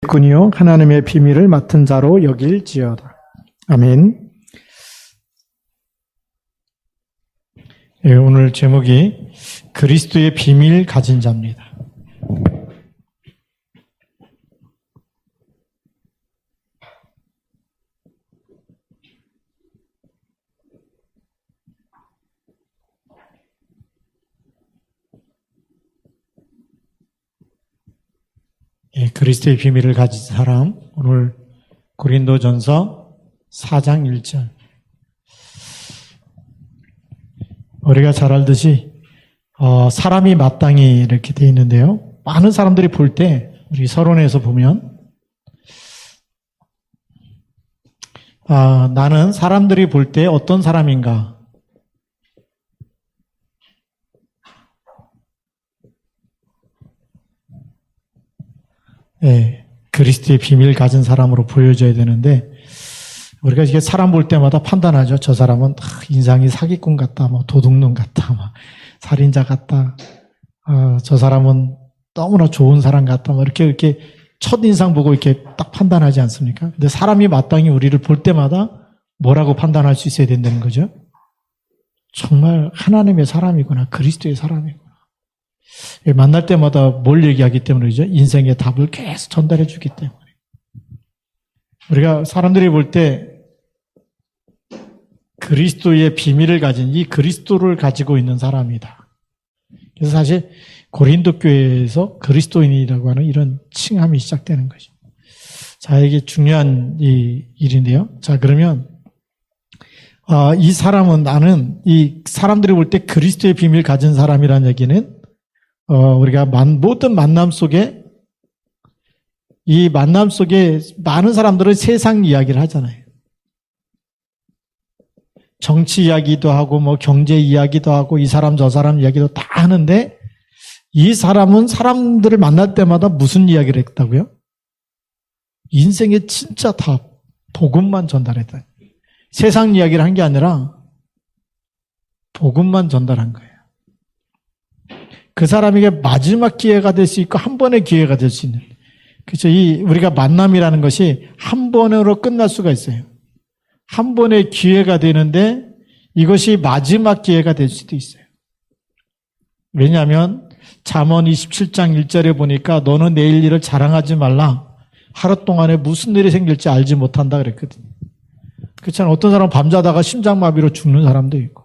군이요 하나님의 비밀을 맡은 자로 여길지어다. 아멘. 예, 오늘 제목이 그리스도의 비밀 가진 자입니다. 예, 그리스도의 비밀을 가진 사람, 오늘 고린도전서 4장 1절. 우리가 잘 알듯이 사람이 마땅히 이렇게 돼 있는데요. 많은 사람들이 볼 때 우리 서론에서 보면 나는 사람들이 볼 때 어떤 사람인가? 예, 그리스도의 비밀 가진 사람으로 보여져야 되는데 우리가 이게 사람 볼 때마다 판단하죠. 저 사람은 인상이 사기꾼 같다, 뭐 도둑놈 같다, 뭐 살인자 같다. 저 사람은 너무나 좋은 사람 같다. 뭐 이렇게 첫 인상 보고 이렇게 딱 판단하지 않습니까? 근데 사람이 마땅히 우리를 볼 때마다 뭐라고 판단할 수 있어야 된다는 거죠? 정말 하나님의 사람이구나, 그리스도의 사람이구나. 만날 때마다 뭘 얘기하기 때문이죠? 인생의 답을 계속 전달해 주기 때문에. 우리가 사람들이 볼 때 그리스도의 비밀을 가진 이 그리스도를 가지고 있는 사람이다. 그래서 사실 고린도 교회에서 그리스도인이라고 하는 이런 칭함이 시작되는 거죠. 자, 이게 중요한 이 일인데요. 자, 그러면 이 사람은 나는 이 사람들이 볼 때 그리스도의 비밀 가진 사람이라는 얘기는 우리가 모든 만남 속에 이 만남 속에 많은 사람들은 세상 이야기를 하잖아요. 정치 이야기도 하고 뭐 경제 이야기도 하고 이 사람 저 사람 이야기도 다 하는데 이 사람은 사람들을 만날 때마다 무슨 이야기를 했다고요? 인생의 진짜 답, 복음만 전달했다. 세상 이야기를 한 게 아니라 복음만 전달한 거예요. 그 사람에게 마지막 기회가 될 수 있고 한 번의 기회가 될 수 있는. 그렇죠. 우리가 만남이라는 것이 한 번으로 끝날 수가 있어요. 한 번의 기회가 되는데 이것이 마지막 기회가 될 수도 있어요. 왜냐하면 잠언 27장 1절에 보니까 너는 내일 일을 자랑하지 말라. 하루 동안에 무슨 일이 생길지 알지 못한다 그랬거든요. 그렇잖아요. 어떤 사람은 밤자다가 심장마비로 죽는 사람도 있고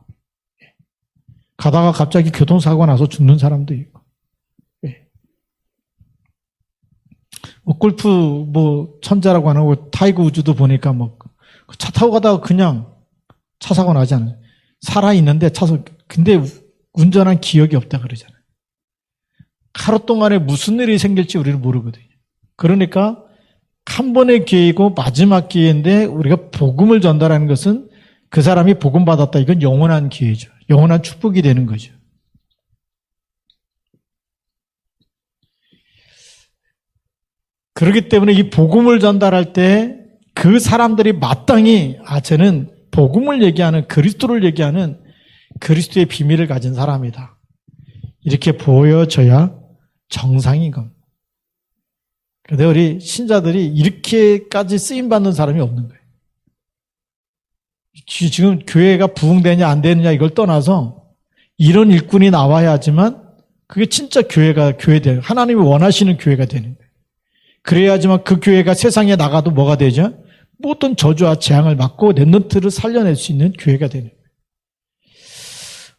가다가 갑자기 교통사고 나서 죽는 사람도 있고 골프 천재라고 하는 거 타이거 우즈도 보니까 차 타고 가다가 그냥 차 사고 나지 않아요. 살아있는데 근데 운전한 기억이 없다 그러잖아요. 하루 동안에 무슨 일이 생길지 우리는 모르거든요. 그러니까 한 번의 기회이고 마지막 기회인데 우리가 복음을 전달하는 것은 그 사람이 복음 받았다. 이건 영원한 기회죠. 영원한 축복이 되는 거죠. 그렇기 때문에 이 복음을 전달할 때 그 사람들이 마땅히 쟤는 복음을 얘기하는 그리스도를 얘기하는 그리스도의 비밀을 가진 사람이다. 이렇게 보여져야 정상인 겁니다. 그런데 우리 신자들이 이렇게까지 쓰임받는 사람이 없는 거예요. 지금 교회가 부흥되냐 안 되느냐 이걸 떠나서 이런 일꾼이 나와야 하지만 그게 진짜 교회 돼요. 하나님이 원하시는 교회가 되는 거예요. 그래야지만 그 교회가 세상에 나가도 뭐가 되죠? 모든 저주와 재앙을 막고 렘넌트를 살려낼 수 있는 교회가 되는 거예요.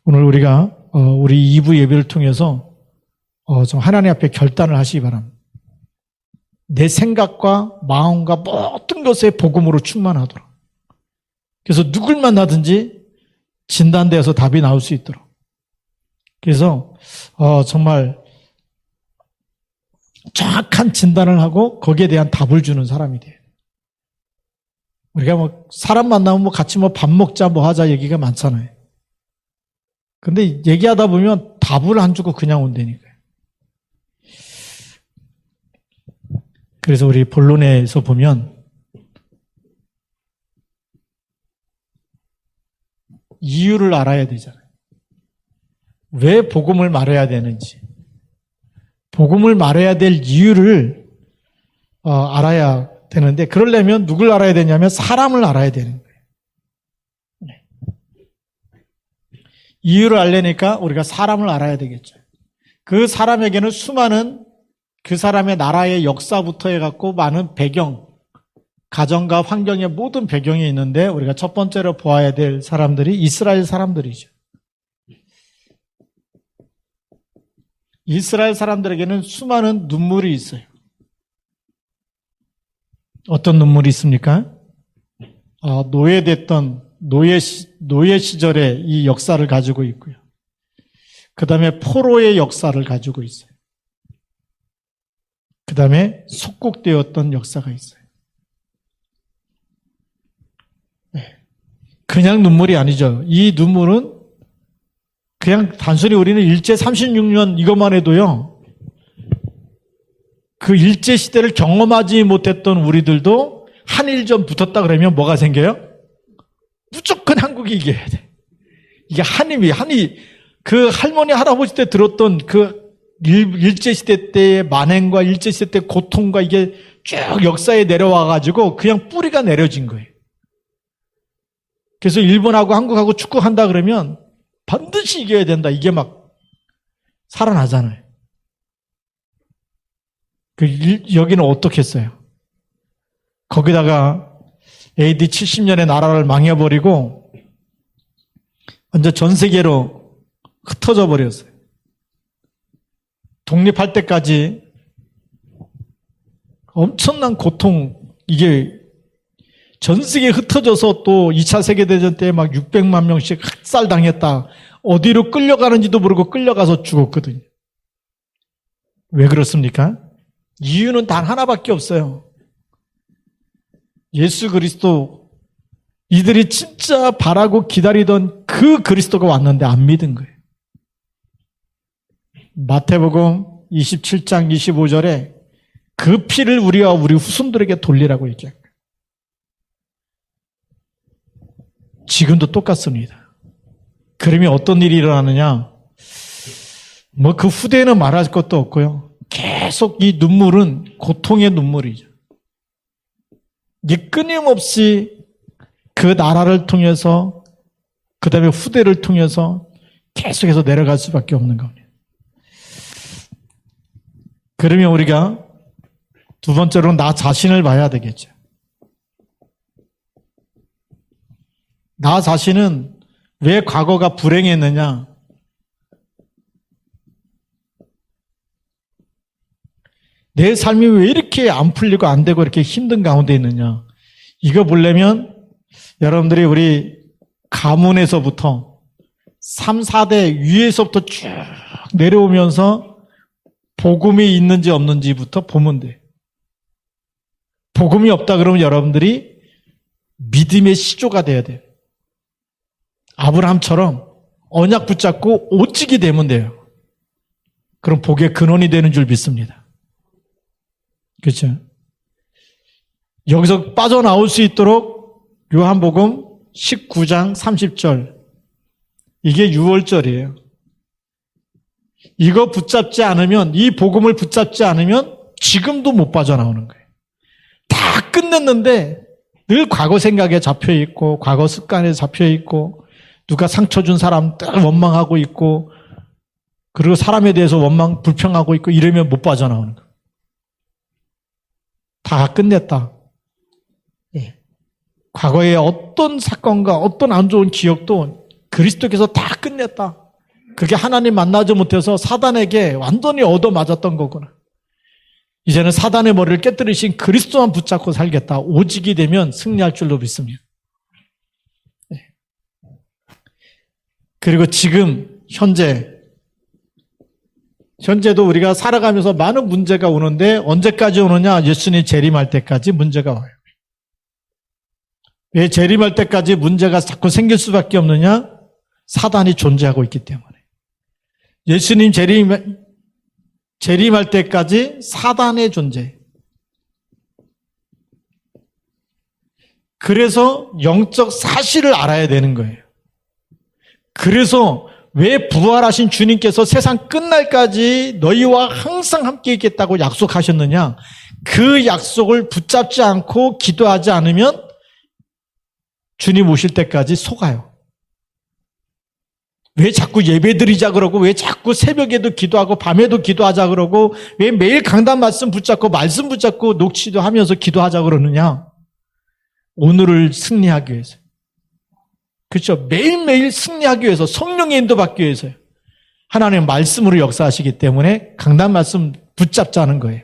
오늘 우리가 우리 2부 예배를 통해서 좀 하나님 앞에 결단을 하시기 바랍니다. 내 생각과 마음과 모든 것에 복음으로 충만하도록. 그래서 누굴 만나든지 진단돼서 답이 나올 수 있도록. 그래서 정말 정확한 진단을 하고 거기에 대한 답을 주는 사람이 돼요. 우리가 사람 만나면 같이 밥 먹자 하자 얘기가 많잖아요. 근데 얘기하다 보면 답을 안 주고 그냥 온다니까요. 그래서 우리 본론에서 보면 이유를 알아야 되잖아요. 왜 복음을 말해야 되는지. 복음을 말해야 될 이유를 알아야 되는데, 그러려면 누굴 알아야 되냐면 사람을 알아야 되는 거예요. 네. 이유를 알려니까 우리가 사람을 알아야 되겠죠. 그 사람에게는 수많은 그 사람의 나라의 역사부터 해갖고 많은 배경, 가정과 환경의 모든 배경이 있는데, 우리가 첫 번째로 보아야 될 사람들이 이스라엘 사람들이죠. 이스라엘 사람들에게는 수많은 눈물이 있어요. 어떤 눈물이 있습니까? 노예됐던 노예 시절의 이 역사를 가지고 있고요. 그 다음에 포로의 역사를 가지고 있어요. 그 다음에 속국되었던 역사가 있어요. 그냥 눈물이 아니죠. 이 눈물은 그냥 단순히 우리는 일제 36년 이것만 해도요, 그 일제 시대를 경험하지 못했던 우리들도 한일전 붙었다 그러면 뭐가 생겨요? 무조건 한국이 이겨야 돼. 이게 그 할머니 할아버지 때 들었던 그 일제 시대 때의 만행과 일제 시대 때 고통과 이게 쭉 역사에 내려와가지고 그냥 뿌리가 내려진 거예요. 그래서 일본하고 한국하고 축구한다 그러면 반드시 이겨야 된다. 이게 막 살아나잖아요. 여기는 어떻게 했어요? 거기다가 AD 70년에 나라를 망해버리고 완전 전 세계로 흩어져 버렸어요. 독립할 때까지 엄청난 고통, 이게 전 세계에 흩어져서 또 2차 세계대전 때 막 600만 명씩 학살당했다. 어디로 끌려가는지도 모르고 끌려가서 죽었거든요. 왜 그렇습니까? 이유는 단 하나밖에 없어요. 예수 그리스도, 이들이 진짜 바라고 기다리던 그 그리스도가 왔는데 안 믿은 거예요. 마태복음 27장 25절에 그 피를 우리와 우리 후손들에게 돌리라고 얘기해요. 지금도 똑같습니다. 그러면 어떤 일이 일어나느냐? 그 후대에는 말할 것도 없고요. 계속 이 눈물은 고통의 눈물이죠. 이게 끊임없이 그 나라를 통해서, 그 다음에 후대를 통해서 계속해서 내려갈 수밖에 없는 겁니다. 그러면 우리가 두 번째로 나 자신을 봐야 되겠죠. 나 자신은 왜 과거가 불행했느냐? 내 삶이 왜 이렇게 안 풀리고 안 되고 이렇게 힘든 가운데 있느냐? 이거 보려면 여러분들이 우리 가문에서부터 3, 4대 위에서부터 쭉 내려오면서 복음이 있는지 없는지부터 보면 돼요. 복음이 없다 그러면 여러분들이 믿음의 시조가 돼야 돼요. 아브라함처럼 언약 붙잡고 오직이 되면 돼요. 그럼 복의 근원이 되는 줄 믿습니다. 그렇죠? 여기서 빠져나올 수 있도록 요한복음 19장 30절, 이게 6월절이에요. 이거 붙잡지 않으면, 이 복음을 붙잡지 않으면 지금도 못 빠져나오는 거예요. 다 끝냈는데 늘 과거 생각에 잡혀있고, 과거 습관에 잡혀있고, 누가 상처 준 사람 늘 원망하고 있고, 그리고 사람에 대해서 불평하고 있고, 이러면 못 빠져나오는 거예요. 다 끝냈다. 예. 과거의 어떤 사건과 어떤 안 좋은 기억도 그리스도께서 다 끝냈다. 그게 하나님 만나지 못해서 사단에게 완전히 얻어맞았던 거구나. 이제는 사단의 머리를 깨뜨리신 그리스도만 붙잡고 살겠다. 오직이 되면 승리할 줄로 믿습니다. 예. 그리고 지금 현재도 우리가 살아가면서 많은 문제가 오는데 언제까지 오느냐? 예수님 재림할 때까지 문제가 와요. 왜 재림할 때까지 문제가 자꾸 생길 수밖에 없느냐? 사단이 존재하고 있기 때문에. 예수님 재림할 때까지 사단의 존재. 그래서 영적 사실을 알아야 되는 거예요. 그래서 왜 부활하신 주님께서 세상 끝날까지 너희와 항상 함께 있겠다고 약속하셨느냐? 그 약속을 붙잡지 않고 기도하지 않으면 주님 오실 때까지 속아요. 왜 자꾸 예배드리자 그러고, 왜 자꾸 새벽에도 기도하고 밤에도 기도하자 그러고, 왜 매일 강단 말씀 붙잡고 말씀 붙잡고 녹취도 하면서 기도하자 그러느냐? 오늘을 승리하기 위해서. 그렇죠? 매일매일 승리하기 위해서, 성령의 인도받기 위해서요. 하나님의 말씀으로 역사하시기 때문에 강단 말씀 붙잡자는 거예요.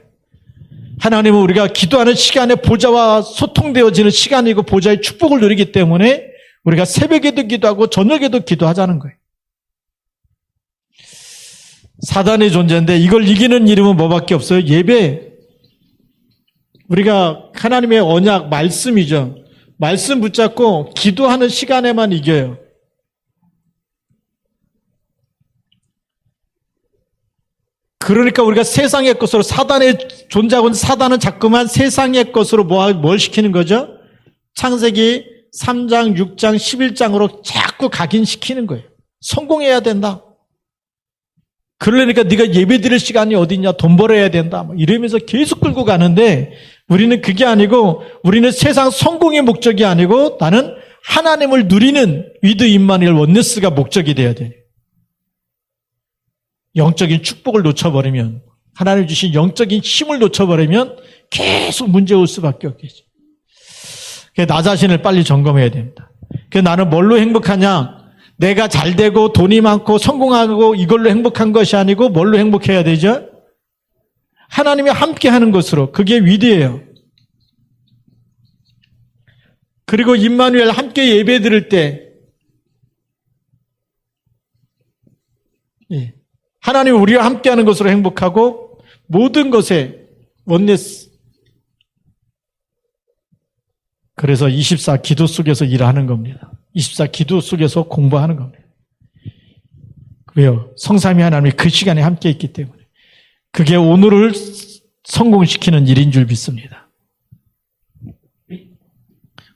하나님은 우리가 기도하는 시간에 보좌와 소통되어지는 시간이고 보좌의 축복을 누리기 때문에 우리가 새벽에도 기도하고 저녁에도 기도하자는 거예요. 사단의 존재인데 이걸 이기는 이름은 뭐밖에 없어요? 예배. 우리가 하나님의 언약, 말씀이죠. 말씀 붙잡고 기도하는 시간에만 이겨요. 그러니까 우리가 세상의 것으로, 사단의 존재하고는 사단은 자꾸만 세상의 것으로 뭘 시키는 거죠? 창세기 3장, 6장, 11장으로 자꾸 각인시키는 거예요. 성공해야 된다. 그러니까 네가 예배드릴 시간이 어디 있냐, 돈 벌어야 된다, 이러면서 계속 끌고 가는데 우리는 그게 아니고, 우리는 세상 성공의 목적이 아니고 나는 하나님을 누리는 위드 임마누엘 원네스가 목적이 돼야 돼요. 영적인 축복을 놓쳐버리면, 하나님 주신 영적인 힘을 놓쳐버리면 계속 문제 올 수밖에 없겠죠. 나 자신을 빨리 점검해야 됩니다. 나는 뭘로 행복하냐? 내가 잘 되고 돈이 많고 성공하고 이걸로 행복한 것이 아니고 뭘로 행복해야 되죠? 하나님이 함께 하는 것으로. 그게 위대해요. 그리고 임마누엘 함께 예배 드릴 때 하나님이 우리와 함께 하는 것으로 행복하고 모든 것에 원네스. 그래서 24 기도 속에서 일하는 겁니다. 24 기도 속에서 공부하는 겁니다. 왜요? 성삼위 하나님이 그 시간에 함께 있기 때문에. 그게 오늘을 성공시키는 일인 줄 믿습니다.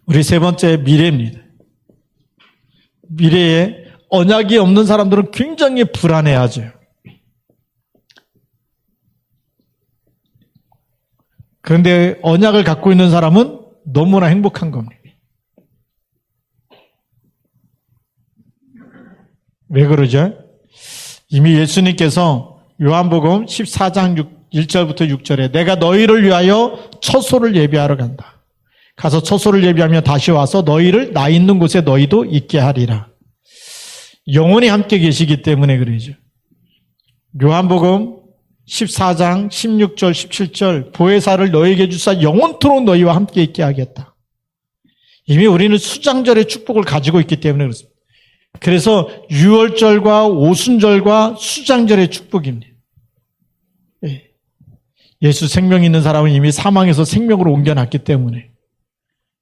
우리 세 번째, 미래입니다. 미래에 언약이 없는 사람들은 굉장히 불안해하죠. 그런데 언약을 갖고 있는 사람은 너무나 행복한 겁니다. 왜 그러죠? 이미 예수님께서 요한복음 14장 1절부터 6절에 내가 너희를 위하여 처소를 예비하러 간다. 가서 처소를 예비하며 다시 와서 너희를 나 있는 곳에 너희도 있게 하리라. 영원히 함께 계시기 때문에 그러죠. 요한복음 14장 16절 17절 보혜사를 너희에게 주사 영원토록 너희와 함께 있게 하겠다. 이미 우리는 수장절의 축복을 가지고 있기 때문에 그렇습니다. 그래서 유월절과 오순절과 수장절의 축복입니다. 예수 생명 있는 사람은 이미 사망에서 생명으로 옮겨놨기 때문에,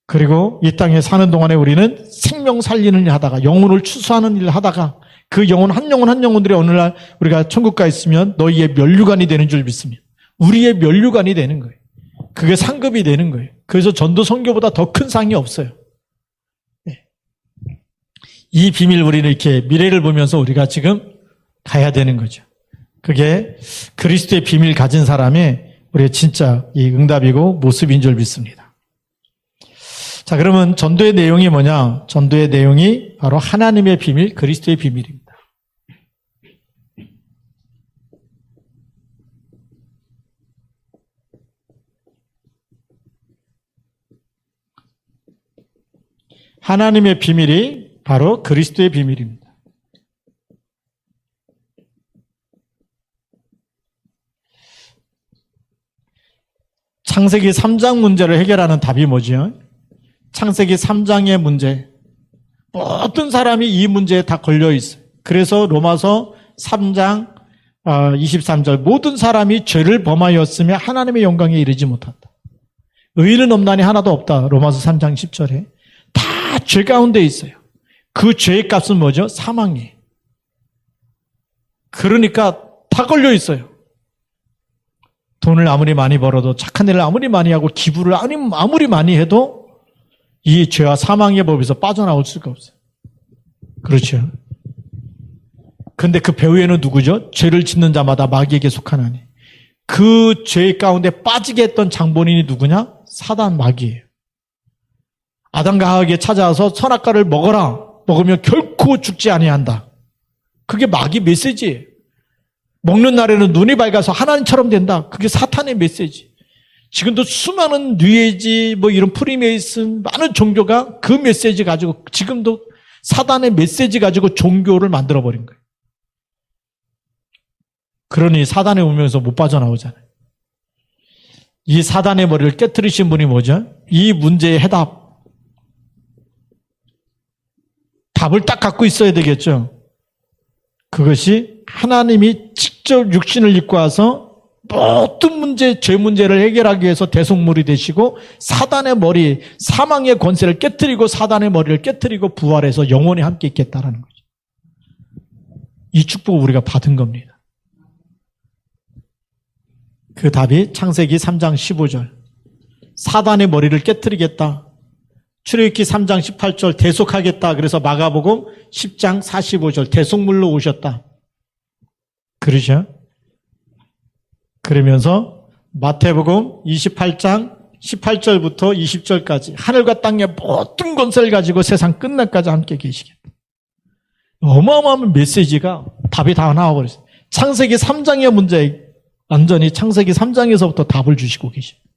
그리고 이 땅에 사는 동안에 우리는 생명 살리는 일 하다가, 영혼을 추수하는 일을 하다가 그 영혼 한 영혼들이 어느 날 우리가 천국 가 있으면 너희의 면류관이 되는 줄 믿습니다. 우리의 면류관이 되는 거예요. 그게 상급이 되는 거예요. 그래서 전도 선교보다 더 큰 상이 없어요. 이 비밀, 우리는 이렇게 미래를 보면서 우리가 지금 가야 되는 거죠. 그게 그리스도의 비밀 가진 사람의 우리의 진짜 이 응답이고 모습인 줄 믿습니다. 자, 그러면 전도의 내용이 뭐냐? 전도의 내용이 바로 하나님의 비밀, 그리스도의 비밀입니다. 하나님의 비밀이 바로 그리스도의 비밀입니다. 창세기 3장 문제를 해결하는 답이 뭐죠? 창세기 3장의 문제. 모든 사람이 이 문제에 다 걸려 있어요. 그래서 로마서 3장 23절 모든 사람이 죄를 범하였으며 하나님의 영광에 이르지 못한다. 의인은 없나니 하나도 없다. 로마서 3장 10절에 다 죄 가운데 있어요. 그 죄의 값은 뭐죠? 사망이에요. 그러니까 다 걸려 있어요. 돈을 아무리 많이 벌어도, 착한 일을 아무리 많이 하고, 기부를 아무리 많이 해도 이 죄와 사망의 법에서 빠져나올 수가 없어요. 그렇죠. 근데 그 배후에는 누구죠? 죄를 짓는 자마다 마귀에게 속하나니. 그 죄 가운데 빠지게 했던 장본인이 누구냐? 사단 마귀예요. 아담과 하와에게 찾아와서 선악과를 먹어라. 먹으면 결코 죽지 아니한다. 그게 마귀 메시지예요. 먹는 날에는 눈이 밝아서 하나님처럼 된다. 그게 사탄의 메시지. 지금도 수많은 뉴에이지 이런 프리메이슨 많은 종교가 그 메시지 가지고 지금도 사단의 메시지 가지고 종교를 만들어버린 거예요. 그러니 사단의 운명에서 못 빠져나오잖아요. 이 사단의 머리를 깨트리신 분이 뭐죠? 이 문제의 답을 딱 갖고 있어야 되겠죠. 그것이 하나님이 직접 육신을 입고 와서 모든 문제, 죄 문제를 해결하기 위해서 대속물이 되시고 사단의 머리, 사망의 권세를 깨트리고 사단의 머리를 깨트리고 부활해서 영원히 함께 있겠다라는 거죠. 이 축복을 우리가 받은 겁니다. 그 답이 창세기 3장 15절. 사단의 머리를 깨트리겠다. 출애굽기 3장 18절 대속하겠다. 그래서 마가복음 10장 45절 대속물로 오셨다. 그러죠? 그러면서 마태복음 28장 18절부터 20절까지 하늘과 땅의 모든 권세를 가지고 세상 끝날까지 함께 계시겠다. 어마어마한 메시지가 답이 다 나와버렸어요. 창세기 3장의 문제 완전히 창세기 3장에서부터 답을 주시고 계십니다.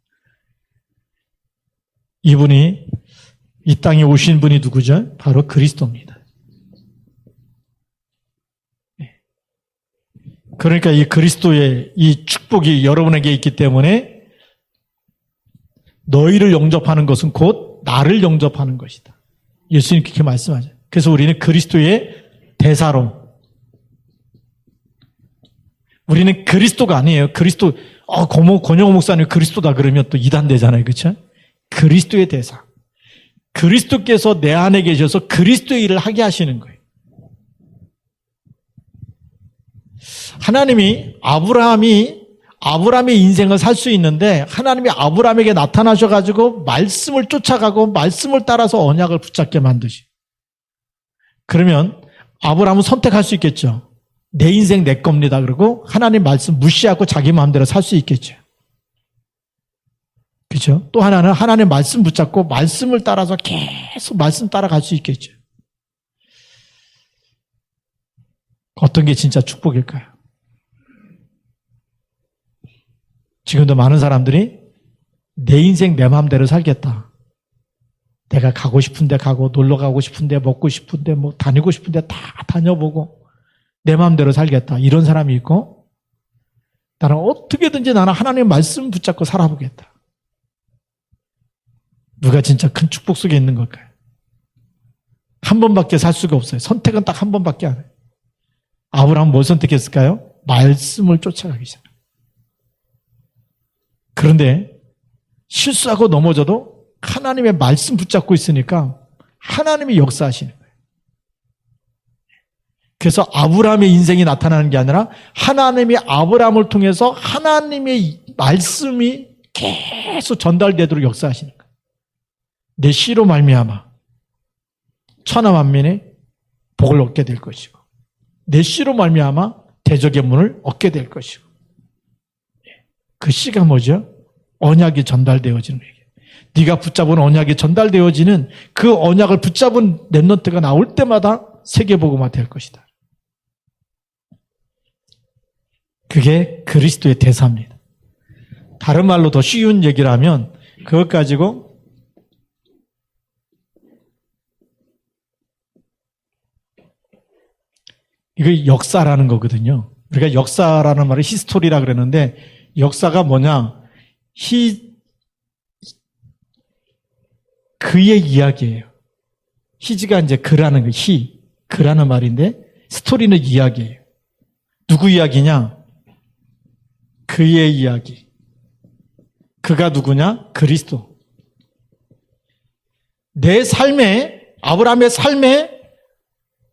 이분이 이 땅에 오신 분이 누구죠? 바로 그리스도입니다. 그러니까 이 그리스도의 이 축복이 여러분에게 있기 때문에 너희를 영접하는 것은 곧 나를 영접하는 것이다. 예수님 그렇게 말씀하죠. 그래서 우리는 그리스도의 대사로. 우리는 그리스도가 아니에요. 그리스도, 권영호 목사님 그리스도다 그러면 또 이단되잖아요. 그렇죠? 그리스도의 대사. 그리스도께서 내 안에 계셔서 그리스도의 일을 하게 하시는 거예요. 하나님이 아브라함의 인생을 살 수 있는데 하나님이 아브라함에게 나타나셔가지고 말씀을 쫓아가고 말씀을 따라서 언약을 붙잡게 만드시. 그러면 아브라함은 선택할 수 있겠죠. 내 인생 내 겁니다. 그리고 하나님 말씀 무시하고 자기 마음대로 살 수 있겠죠. 그렇죠? 또 하나는 하나님 말씀 붙잡고 말씀을 따라서 계속 말씀 따라갈 수 있겠죠. 어떤 게 진짜 축복일까요? 지금도 많은 사람들이 내 인생 내 마음대로 살겠다. 내가 가고 싶은데 가고 놀러 가고 싶은데 먹고 싶은데 다니고 싶은데 다 다녀보고 내 마음대로 살겠다. 이런 사람이 있고 나는 어떻게든지 나는 하나님의 말씀 붙잡고 살아보겠다. 누가 진짜 큰 축복 속에 있는 걸까요? 한 번밖에 살 수가 없어요. 선택은 딱 한 번밖에 안 해요. 아브라함은 뭘 선택했을까요? 말씀을 쫓아가기 시작. 그런데 실수하고 넘어져도 하나님의 말씀 붙잡고 있으니까 하나님이 역사하시는 거예요. 그래서 아브라함의 인생이 나타나는 게 아니라 하나님이 아브라함을 통해서 하나님의 말씀이 계속 전달되도록 역사하시는 거예요. 내 씨로 말미암아 천하 만민이 복을 얻게 될 것이고 내 씨로 말미암아 대적의 문을 얻게 될 것이고 그 씨가 뭐죠? 언약이 전달되어지는 거예요. 네가 붙잡은 언약이 전달되어지는 그 언약을 붙잡은 렘넌트가 나올 때마다 세계복음화 될 것이다. 그게 그리스도의 대사입니다. 다른 말로 더 쉬운 얘기를 하면 그것 가지고 이거 역사라는 거거든요. 우리가 역사라는 말을 히스토리라 그러는데 역사가 뭐냐? 그의 이야기예요. 히지가 이제 그라는 거, 그라는 말인데 스토리는 이야기예요. 누구 이야기냐? 그의 이야기. 그가 누구냐? 그리스도. 내 삶에, 아브라함의 삶에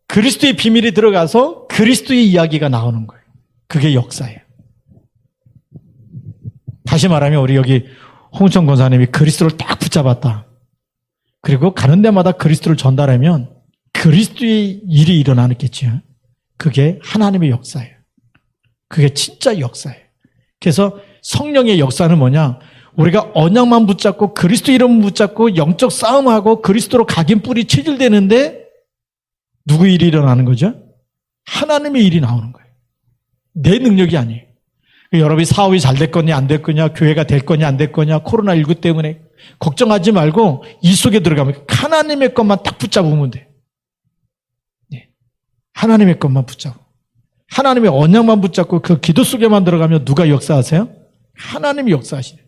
그리스도의 비밀이 들어가서 그리스도의 이야기가 나오는 거예요. 그게 역사예요. 다시 말하면 우리 여기 홍천 권사님이 그리스도를 딱 붙잡았다. 그리고 가는 데마다 그리스도를 전달하면 그리스도의 일이 일어나겠죠. 그게 하나님의 역사예요. 그게 진짜 역사예요. 그래서 성령의 역사는 뭐냐? 우리가 언약만 붙잡고 그리스도 이름 붙잡고 영적 싸움하고 그리스도로 각인 뿌리 체질되는데 누구 일이 일어나는 거죠? 하나님의 일이 나오는 거예요. 내 능력이 아니에요. 여러분이 사업이 잘 될 거냐 안 될 거냐, 교회가 될 거냐 안 될 거냐, 코로나19 때문에 걱정하지 말고 이 속에 들어가면 하나님의 것만 딱 붙잡으면 돼요. 하나님의 것만 붙잡고 하나님의 언약만 붙잡고 그 기도 속에만 들어가면 누가 역사하세요? 하나님이 역사하시네요.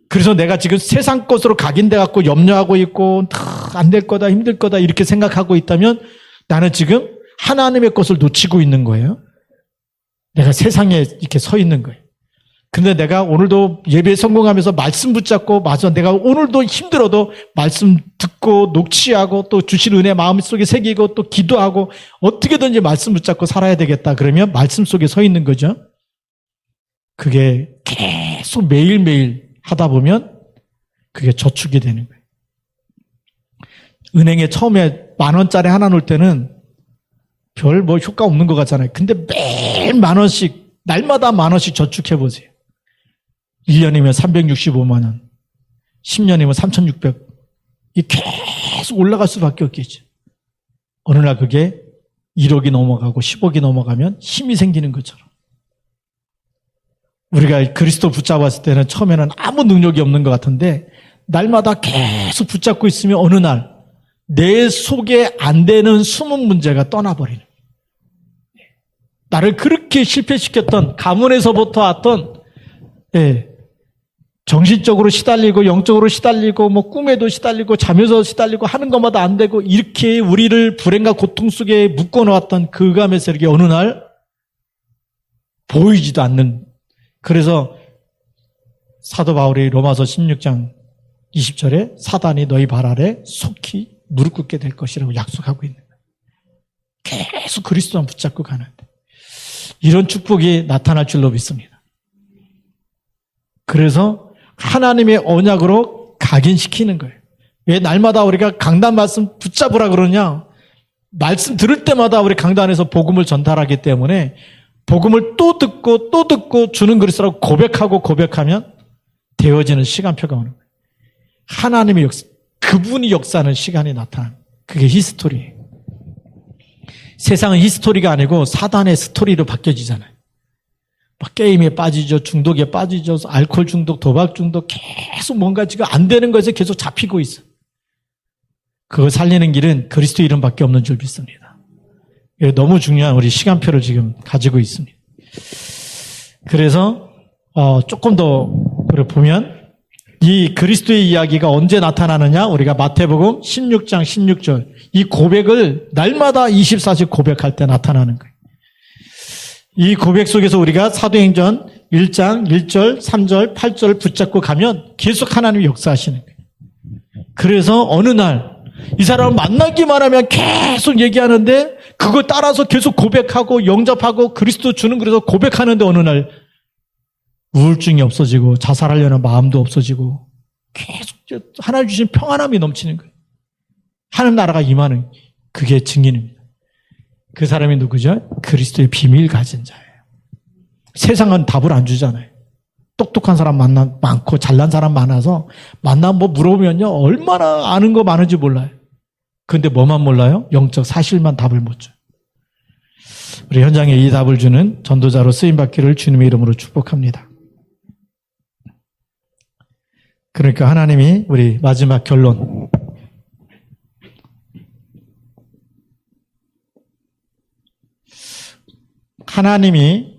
그래서 내가 지금 세상 것으로 각인돼 갖고 염려하고 있고 안 될 거다, 힘들 거다 이렇게 생각하고 있다면 나는 지금 하나님의 것을 놓치고 있는 거예요. 내가 세상에 이렇게 서 있는 거예요. 근데 내가 오늘도 예배에 성공하면서 말씀 붙잡고 맞아 내가 오늘도 힘들어도 말씀 듣고 녹취하고 또 주신 은혜 마음속에 새기고 또 기도하고 어떻게든지 말씀 붙잡고 살아야 되겠다. 그러면 말씀 속에 서 있는 거죠. 그게 계속 매일매일 하다 보면 그게 저축이 되는 거예요. 은행에 처음에 10,000원짜리 하나 놓을 때는 별 뭐 효과 없는 것 같잖아요. 근데 매일 10,000원씩 날마다 10,000원씩 저축해 보세요. 1년이면 365만 원, 10년이면 3,600. 이 계속 올라갈 수밖에 없겠죠. 어느 날 그게 1억이 넘어가고 10억이 넘어가면 힘이 생기는 것처럼. 우리가 그리스도 붙잡았을 때는 처음에는 아무 능력이 없는 것 같은데 날마다 계속 붙잡고 있으면 어느 날 내 속에 안 되는 숨은 문제가 떠나버리는 거예요. 나를 그렇게 실패시켰던 가문에서부터 왔던 정신적으로 시달리고 영적으로 시달리고 뭐 꿈에도 시달리고 잠에서 시달리고 하는 것마다 안 되고 이렇게 우리를 불행과 고통 속에 묶어놓았던 그 감의 세력이 어느 날 보이지도 않는. 그래서 사도 바울이 로마서 16장 20절에 사단이 너희 발 아래 속히 무릎 꿇게 될 것이라고 약속하고 있는 거예요. 계속 그리스도만 붙잡고 가는데 이런 축복이 나타날 줄로 믿습니다. 그래서 하나님의 언약으로 각인시키는 거예요. 왜 날마다 우리가 강단 말씀 붙잡으라 그러냐? 말씀 들을 때마다 우리 강단에서 복음을 전달하기 때문에 복음을 또 듣고 주는 그리스도라고 고백하면 되어지는 시간표가 오는 거예요. 하나님의 역사, 그분이 역사하는 시간이 나타나는 거예요. 그게 히스토리예요. 세상은 히스토리가 아니고 사단의 스토리로 바뀌어지잖아요. 막 게임에 빠지죠. 중독에 빠지죠. 알코올 중독, 도박 중독 계속 뭔가 지금 안 되는 것에 계속 잡히고 있어요. 그걸 살리는 길은 그리스도 이름밖에 없는 줄 믿습니다. 너무 중요한 우리 시간표를 지금 가지고 있습니다. 그래서 조금 더 보면 이 그리스도의 이야기가 언제 나타나느냐? 우리가 마태복음 16장 16절 이 고백을 날마다 24시 고백할 때 나타나는 거예요. 이 고백 속에서 우리가 사도행전 1장 1절, 3절, 8절 붙잡고 가면 계속 하나님이 역사하시는 거예요. 그래서 어느 날 이 사람을 만나기만 하면 계속 얘기하는데 그걸 따라서 계속 고백하고 영접하고 그리스도 주는 그래서 고백하는데 어느 날 우울증이 없어지고 자살하려는 마음도 없어지고 계속 하나님 주신 평안함이 넘치는 거예요. 하나님 나라가 임하는 그게 증인입니다. 그 사람이 누구죠? 그리스도의 비밀 가진 자예요. 세상은 답을 안 주잖아요. 똑똑한 사람 많고 잘난 사람 많아서 만나면 뭐 물어보면요 얼마나 아는 거 많은지 몰라요. 그런데 뭐만 몰라요? 영적 사실만 답을 못 줘요. 우리 현장에 이 답을 주는 전도자로 쓰임받기를 주님의 이름으로 축복합니다. 그러니까 하나님이 우리 마지막 결론 하나님이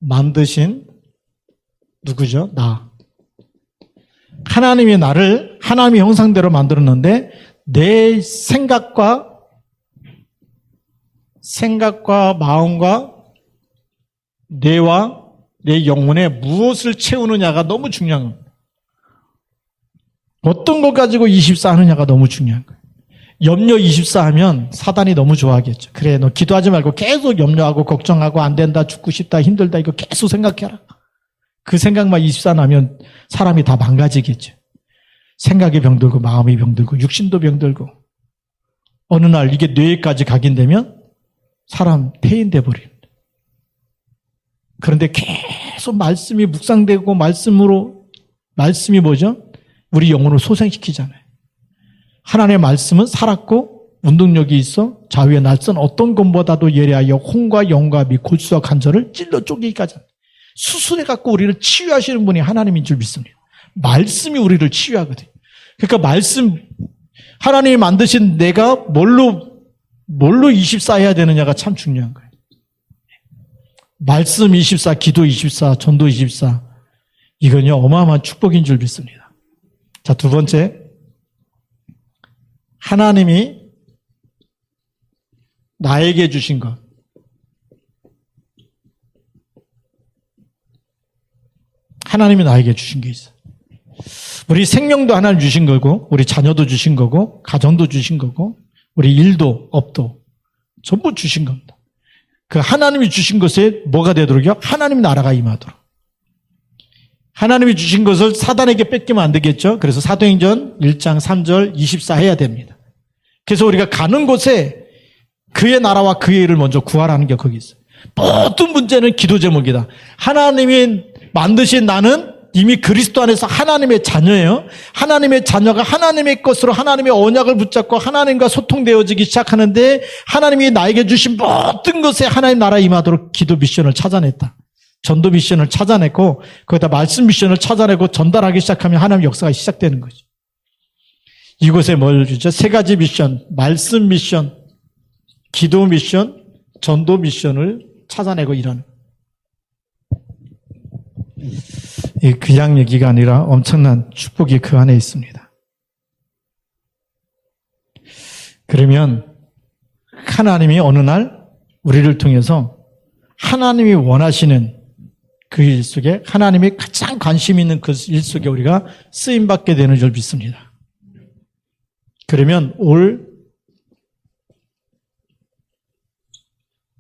만드신 누구죠? 나. 하나님이 나를 하나님의 형상대로 만들었는데 내 생각과 마음과 뇌와 내 영혼에 무엇을 채우느냐가 너무 중요한 겁니다. 어떤 것 가지고 24 하느냐가 너무 중요한 거예요. 염려 24 하면 사단이 너무 좋아하겠죠. 그래, 너 기도하지 말고 계속 염려하고 걱정하고 안 된다, 죽고 싶다, 힘들다 이거 계속 생각해라. 그 생각만 24 나면 사람이 다 망가지겠죠. 생각이 병들고 마음이 병들고 육신도 병들고 어느 날 이게 뇌에까지 각인되면 사람 폐인돼 버립니다. 그런데 계속 말씀이 묵상되고 말씀이 뭐죠? 우리 영혼을 소생시키잖아요. 하나님의 말씀은 살았고 운동력이 있어 좌우의 날선 어떤 것보다도 예리하여 혼과 영과 및 골수와 관절을 찔러 쪼개기까지 합니다. 수술해갖고 우리를 치유하시는 분이 하나님인 줄 믿습니다. 말씀이 우리를 치유하거든요. 그러니까 하나님이 만드신 내가 뭘로 24 해야 되느냐가 참 중요한 거예요. 말씀 24, 기도 24, 전도 24. 이건요, 어마어마한 축복인 줄 믿습니다. 자, 두 번째. 하나님이 나에게 주신 것. 하나님이 나에게 주신 게 있어요. 우리 생명도 하나님 주신 거고, 우리 자녀도 주신 거고, 가정도 주신 거고, 우리 일도, 업도 전부 주신 겁니다. 그 하나님이 주신 것에 뭐가 되도록요? 하나님 나라가 임하도록. 하나님이 주신 것을 사단에게 뺏기면 안 되겠죠? 그래서 사도행전 1장 3절 24 해야 됩니다. 그래서 우리가 가는 곳에 그의 나라와 그의 일을 먼저 구하라는 게 거기 있어요. 모든 문제는 기도 제목이다. 하나님이 만드신 나는 이미 그리스도 안에서 하나님의 자녀예요. 하나님의 자녀가 하나님의 것으로 하나님의 언약을 붙잡고 하나님과 소통되어지기 시작하는데 하나님이 나에게 주신 모든 것에 하나님 나라 임하도록 기도 미션을 찾아냈다. 전도 미션을 찾아냈고 거기다 말씀 미션을 찾아내고 전달하기 시작하면 하나님의 역사가 시작되는 거죠. 이곳에 뭘 주죠? 세 가지 미션, 말씀 미션, 기도 미션, 전도 미션을 찾아내고 일하는. 그냥 얘기가 아니라 엄청난 축복이 그 안에 있습니다. 그러면 하나님이 어느 날 우리를 통해서 하나님이 원하시는 그 일 속에 하나님이 가장 관심 있는 그 일 속에 우리가 쓰임받게 되는 줄 믿습니다. 그러면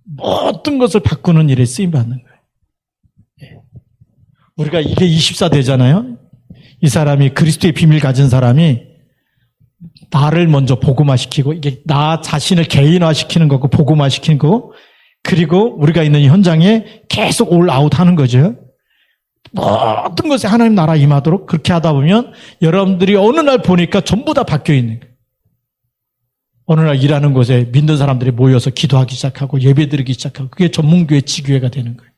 모든 것을 바꾸는 일에 쓰임받는 거예요. 우리가 이게 24 되잖아요. 이 사람이 그리스도의 비밀 가진 사람이 나를 먼저 복음화시키고 이게 나 자신을 개인화시키는 거고 복음화시키는 거고 그리고 우리가 있는 이 현장에 계속 올아웃 하는 거죠. 모든 것에 하나님 나라 임하도록 그렇게 하다 보면 여러분들이 어느 날 보니까 전부 다 바뀌어 있는 거예요. 어느 날 일하는 곳에 믿는 사람들이 모여서 기도하기 시작하고 예배드리기 시작하고 그게 전문교회 지교회가 되는 거예요.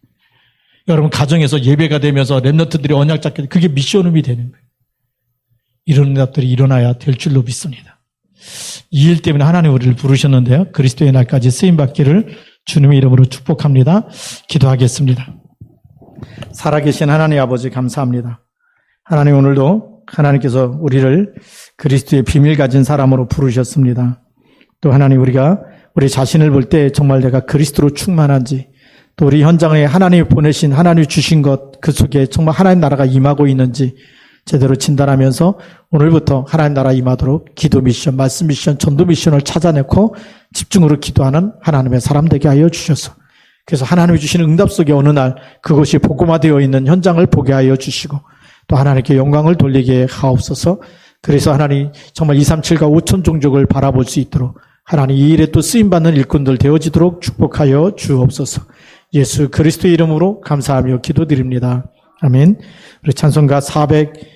여러분 가정에서 예배가 되면서 렘넌트들이 언약 잡게 그게 미션홈이 되는 거예요. 이런 응답들이 일어나야 될 줄로 믿습니다. 이 일 때문에 하나님 우리를 부르셨는데요. 그리스도의 날까지 쓰임받기를 주님의 이름으로 축복합니다. 기도하겠습니다. 살아계신 하나님 아버지 감사합니다. 하나님 오늘도 하나님께서 우리를 그리스도의 비밀 가진 사람으로 부르셨습니다. 또 하나님 우리가 우리 자신을 볼 때 정말 내가 그리스도로 충만한지 또 우리 현장에 하나님이 보내신 하나님이 주신 것 그 속에 정말 하나님 나라가 임하고 있는지 제대로 진단하면서 오늘부터 하나님 나라 임하도록 기도 미션, 말씀 미션, 전도 미션을 찾아내고 집중으로 기도하는 하나님의 사람 되게 하여 주셔서 그래서 하나님이 주시는 응답 속에 어느 날 그것이 복음화되어 있는 현장을 보게 하여 주시고 또 하나님께 영광을 돌리게 하옵소서. 그래서 하나님 정말 237과 5천 종족을 바라볼 수 있도록 하나님 이 일에 또 쓰임받는 일꾼들 되어지도록 축복하여 주옵소서. 예수 그리스도의 이름으로 감사하며 기도드립니다. 아멘. 우리 찬송가 400